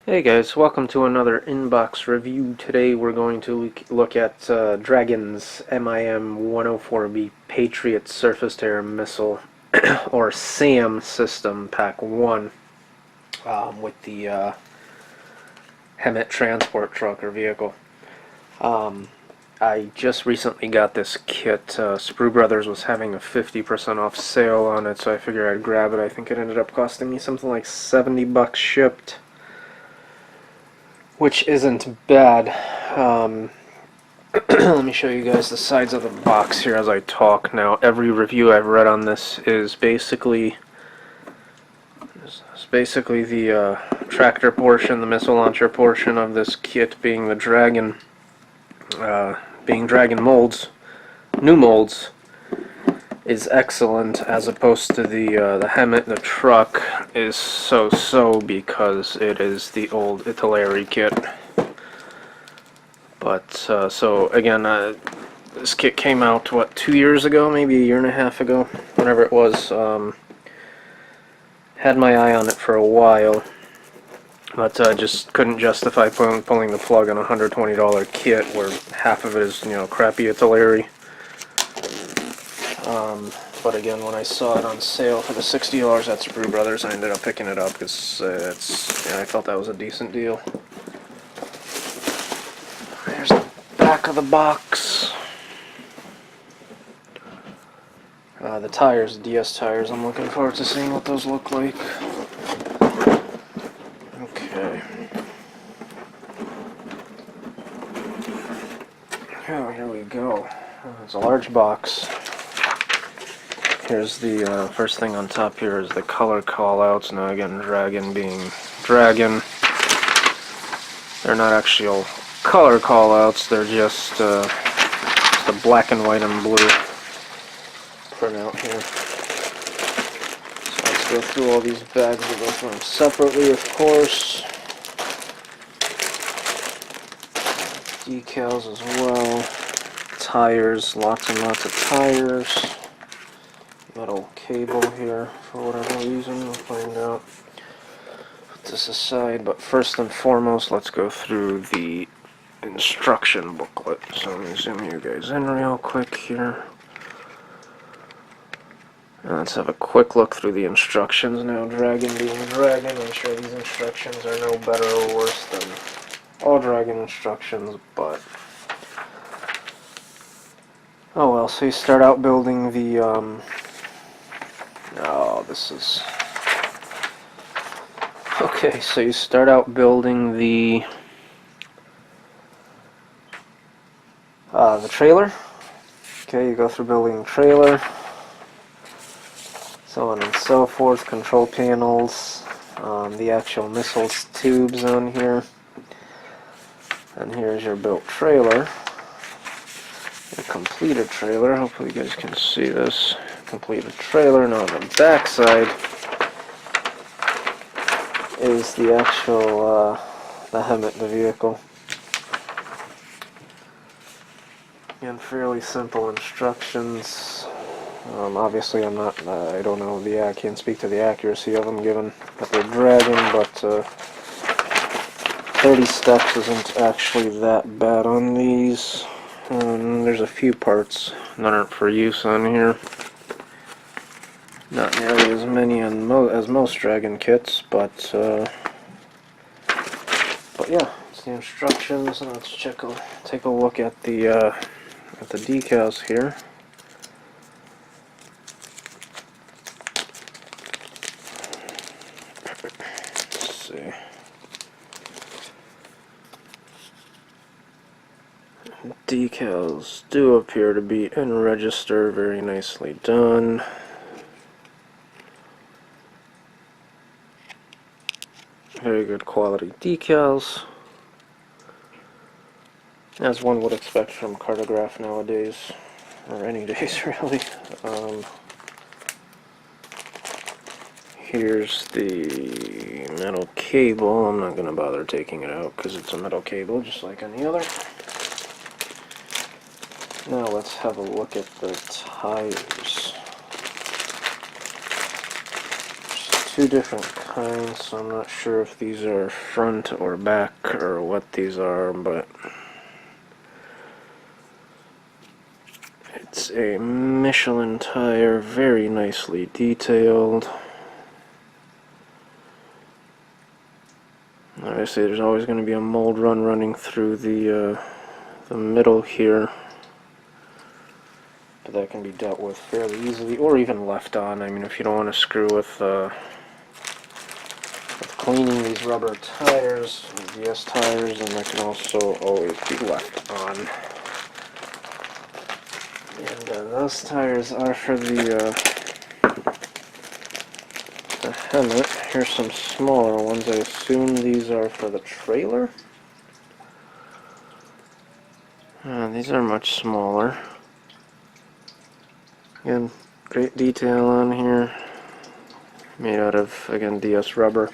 Hey guys, welcome to another inbox review. Today we're going to look at Dragon's MIM-104B Patriot Surface-to-Air Missile, or SAM system, Pack 1, with the HEMMT transport truck or vehicle. I just recently got this kit. Sprue Brothers was having a 50% off sale on it, so I figured I'd grab it. I think it ended up costing me something like $70 shipped, which isn't bad. Let me show you guys the sides of the box here as I talk. Now, every review I've read on this is basically the tractor portion, the missile launcher portion of this kit being the Dragon, Dragon molds, new molds, is excellent, as opposed to the HEMMT. The truck is so-so because it is the old Italeri kit. But so again, this kit came out what, 2 years ago, maybe a year and a half ago, whenever it was. Had my eye on it for a while, but just couldn't justify pulling the plug on a $120 kit where half of it is, crappy Italeri. But again, when I saw it on sale for the $60 at Sprue Brothers, I ended up picking it up because I felt that was a decent deal. There's the back of the box. The tires, DS tires, I'm looking forward to seeing what those look like. Okay. Oh, here we go. It's a large box. Here's the first thing on top here is the color callouts. Now again, Dragon being Dragon. They're not actual color callouts, they're just the black and white and blue printout here. So let's go through all these bags. We'll go through them separately, of course. Decals as well. Tires, lots and lots of tires. Metal cable here for whatever reason, we'll find out. Put this aside, but first and foremost, let's go through the instruction booklet. So let me zoom you guys in real quick here. And let's have a quick look through the instructions now. Dragon being Dragon, I'm sure these instructions are no better or worse than all Dragon instructions, but oh well. So you start out building the okay, so you start out building the trailer. Okay, you go through building the trailer, so on and so forth, control panels, the actual missiles tubes on here, and here's your built trailer, your completed trailer. Hopefully you guys can see this. Completed trailer. Now on the back side is the actual the HEMMT, the vehicle. Again, fairly simple instructions. Obviously, I don't know I can't speak to the accuracy of them, given that they're Dragon, but 30 steps isn't actually that bad on these. There's a few parts that aren't for use on here. Not nearly as many as most Dragon kits, but yeah, it's the instructions. And let's take a look at the decals here. Let's see. Decals do appear to be in register, very nicely done. Very good quality decals, as one would expect from Cartograph nowadays, or any days really. Here's the metal cable. I'm not going to bother taking it out because it's a metal cable just like any other. Now let's have a look at the tires. two different kinds, so I'm not sure if these are front or back or what these are, but it's a Michelin tire, very nicely detailed. Obviously there's always going to be a mold run running through the middle here, but that can be dealt with fairly easily, or even left on. I mean, if you don't want to screw with cleaning these rubber tires, DS tires, and that can also always be left on. And those tires are for the HEMMT. Here's some smaller ones. I assume these are for the trailer. These are much smaller. Again, great detail on here. Made out of, again, DS rubber.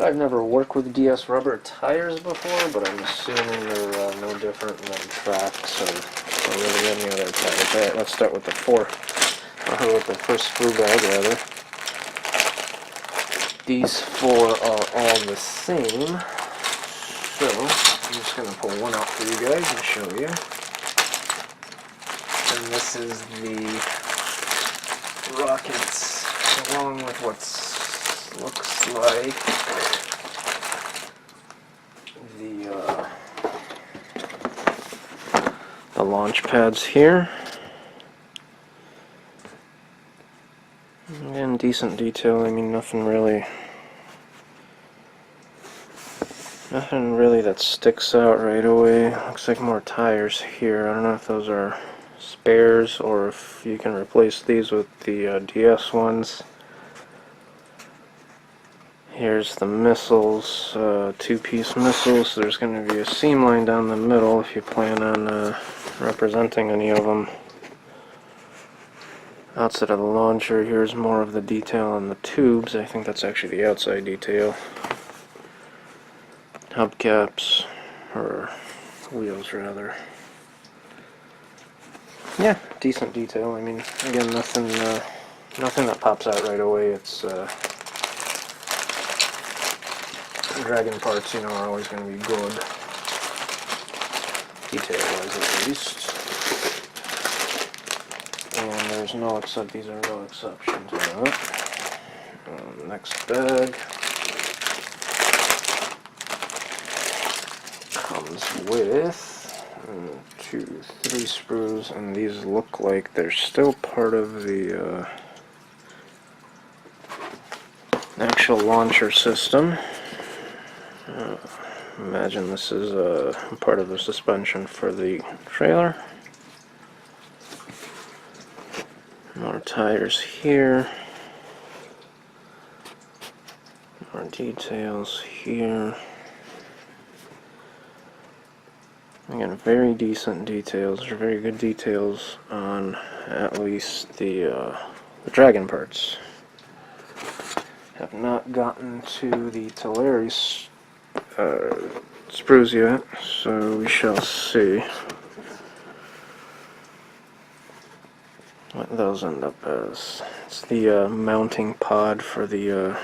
I've never worked with DS rubber tires before, but I'm assuming they're no different than tracks or really any other tires. Alright, let's start with the with the first sprue bag, rather. These four are all the same, so I'm just going to pull one out for you guys and show you. And this is the rockets, along with what looks like the launch pads here. Again, decent detail. I mean, nothing really that sticks out right away. Looks like more tires here. I don't know if those are spares or if you can replace these with the DS ones. Here's the missiles, two-piece missiles. So there's going to be a seam line down the middle if you plan on representing any of them. Outside of the launcher, here's more of the detail on the tubes. I think that's actually the outside detail. Hubcaps, or wheels rather. Yeah, decent detail. I mean, again, nothing that pops out right away. It's Dragon parts, you know, are always going to be good, detail-wise at least. And there's no these are no exceptions to that. Next bag comes with 2, 3 sprues, and these look like they're still part of the actual launcher system. Imagine this is part of the suspension for the trailer. More tires here. More details here. Again, very decent details, or very good details on at least the Dragon parts. Have not gotten to the Italeri sprues yet, so we shall see what those end up as. It's the mounting pod for the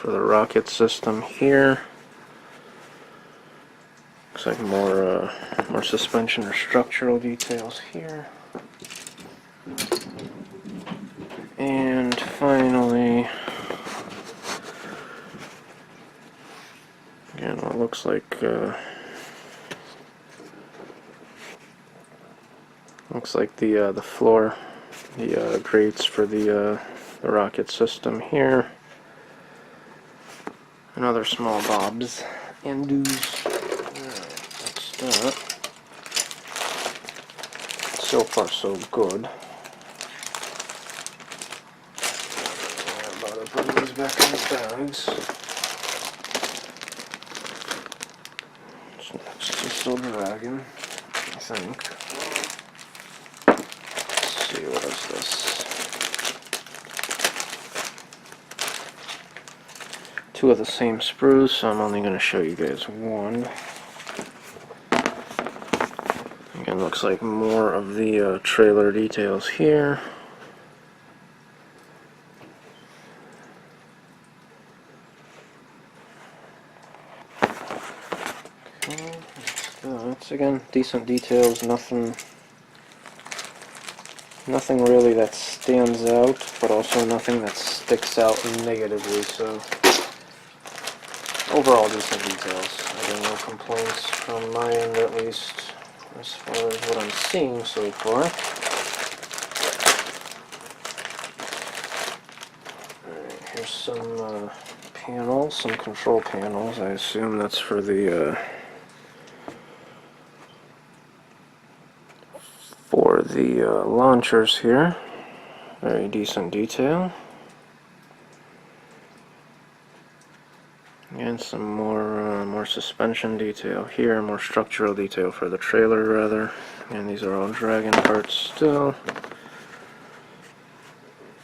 rocket system here. Looks like more suspension or structural details here. And finally, again, what looks like the floor, the grates for the rocket system here. And other small bobs and do's. That's that. So far, so good. I'm about to put these back in the bags. Next is still Dragon, I think. Let's see, what is this? Two of the same sprues, so I'm only going to show you guys one. Again, looks like more of the trailer details here. So again, decent details, nothing really that stands out, but also nothing that sticks out negatively, so overall decent details. Again, no complaints from my end, at least, as far as what I'm seeing so far. Alright, here's some panels, some control panels. I assume that's for the launchers here. Very decent detail. And some more suspension detail here, more structural detail for the trailer rather. And these are all dragon parts still.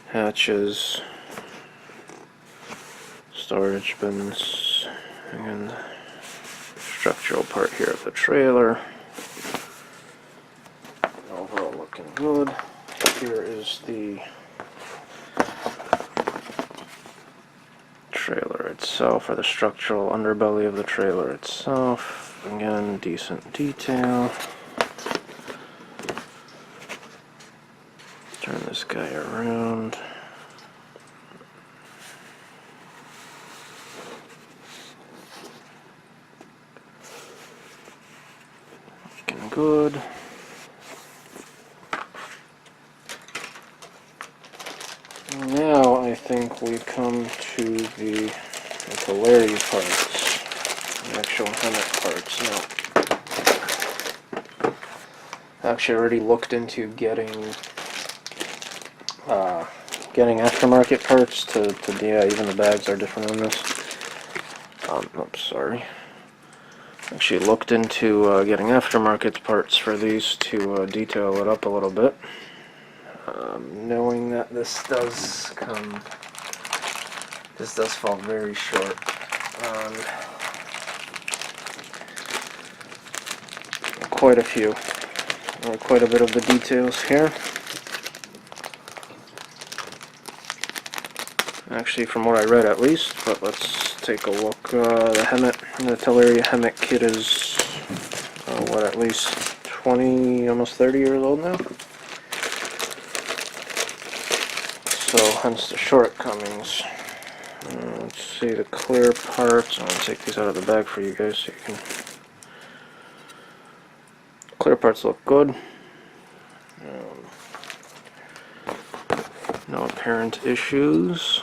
Hatches, storage bins, and structural part here of the trailer. Overall looking good. Here is the trailer itself, or the structural underbelly of the trailer itself. Again, decent detail. Turn this guy around. Looking good. Now I think we come to the Italeri parts, the actual HEMMT parts. Now, I actually already looked into getting aftermarket parts to yeah, even the bags are different on this. Oops, sorry. Actually looked into getting aftermarket parts for these to detail it up a little bit. Knowing that this does fall very short on quite a few, or quite a bit of the details here. Actually, from what I read at least, but let's take a look. The Italeri HEMMT kit is, what, at least 20, almost 30 years old now? So, hence the shortcomings. Let's see the clear parts. I'm going to take these out of the bag for you guys so you can... Clear parts look good. No apparent issues.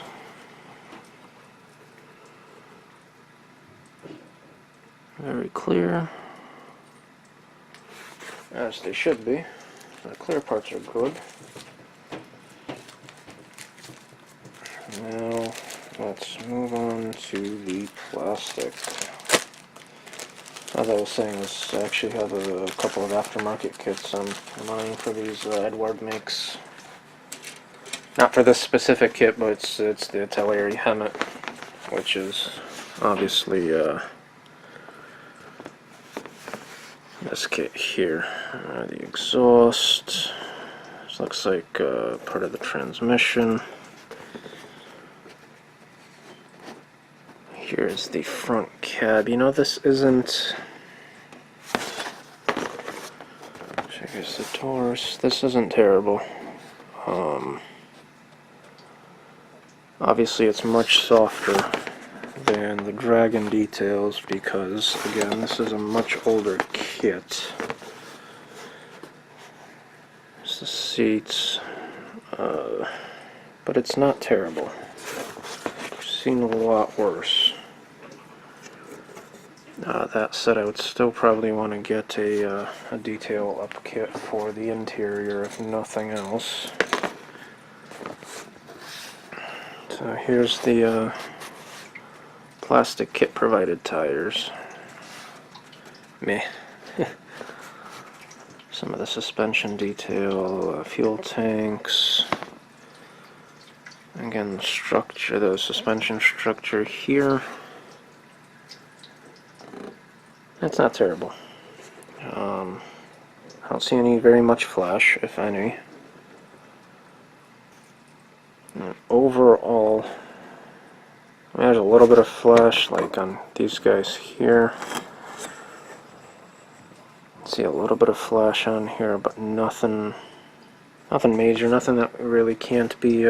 Very clear. As they should be. The clear parts are good. Now, let's move on to the plastic. As I was saying, I actually have a couple of aftermarket kits I'm buying for these Edward makes. Not for this specific kit, but it's the Italeri HEMMT, which is obviously this kit here. The exhaust. This looks like part of the transmission. Here's the front cab. You know, this isn't... Here's the doors. This isn't terrible. Obviously it's much softer than the Dragon details because, again, this is a much older kit. There's the seats. But it's not terrible. I've seen a lot worse. That said, I would still probably want to get a detail up kit for the interior, if nothing else. So here's the plastic kit provided tires. Meh. Some of the suspension detail, fuel tanks. Again, the suspension structure here. It's not terrible. I don't see any very much flash, if any. And overall, there's a little bit of flash, like on these guys here. See a little bit of flash on here, but nothing major, nothing that really can't be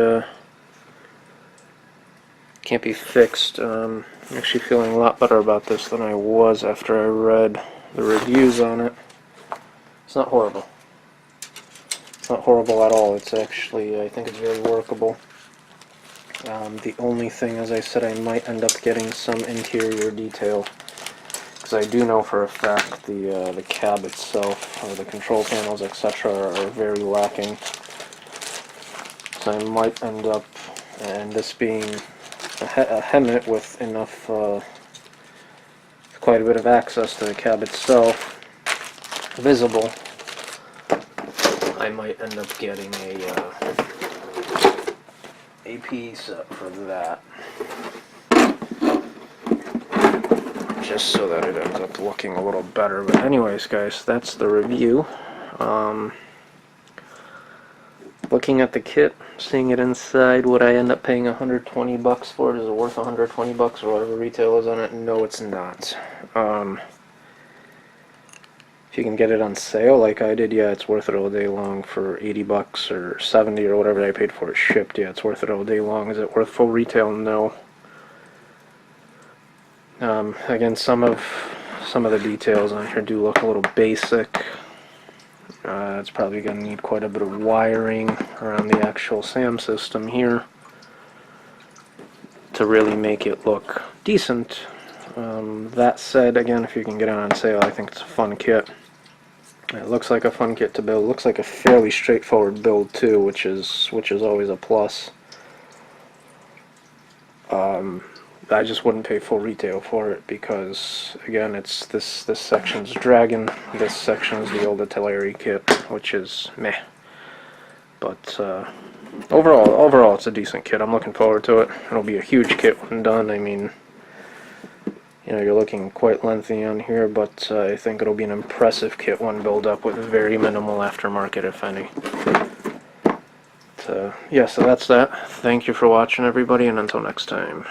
fixed. I'm actually feeling a lot better about this than I was after I read the reviews on it. It's not horrible. It's not horrible at all. It's actually, I think it's very workable. The only thing, as I said, I might end up getting some interior detail, because I do know for a fact the cab itself, or the control panels, etc., are very lacking. So I might end up, and this being a HEMMT with enough, quite a bit of access to the cab itself, visible, I might end up getting a piece set for that, just so that it ends up looking a little better. But anyways, guys, that's the review. Looking at the kit, seeing it inside, would I end up paying $120 for it? Is it worth $120 or whatever retail is on it? No, it's not. If you can get it on sale like I did, yeah, it's worth it all day long for $80 or $70 or whatever I paid for it shipped. Yeah, it's worth it all day long. Is it worth full retail? No. Again, some of the details on here do look a little basic. It's probably going to need quite a bit of wiring around the actual SAM system here to really make it look decent. That said, again, if you can get it on sale, I think it's a fun kit. It looks like a fun kit to build. It looks like a fairly straightforward build too, which is always a plus. I just wouldn't pay full retail for it because, again, it's this section's Dragon, this section's the old Italeri kit, which is meh. But overall, it's a decent kit. I'm looking forward to it. It'll be a huge kit when done. I mean, you know, you're looking quite lengthy on here, but I think it'll be an impressive kit when built up with very minimal aftermarket, if any. Yeah, so that's that. Thank you for watching, everybody, and until next time.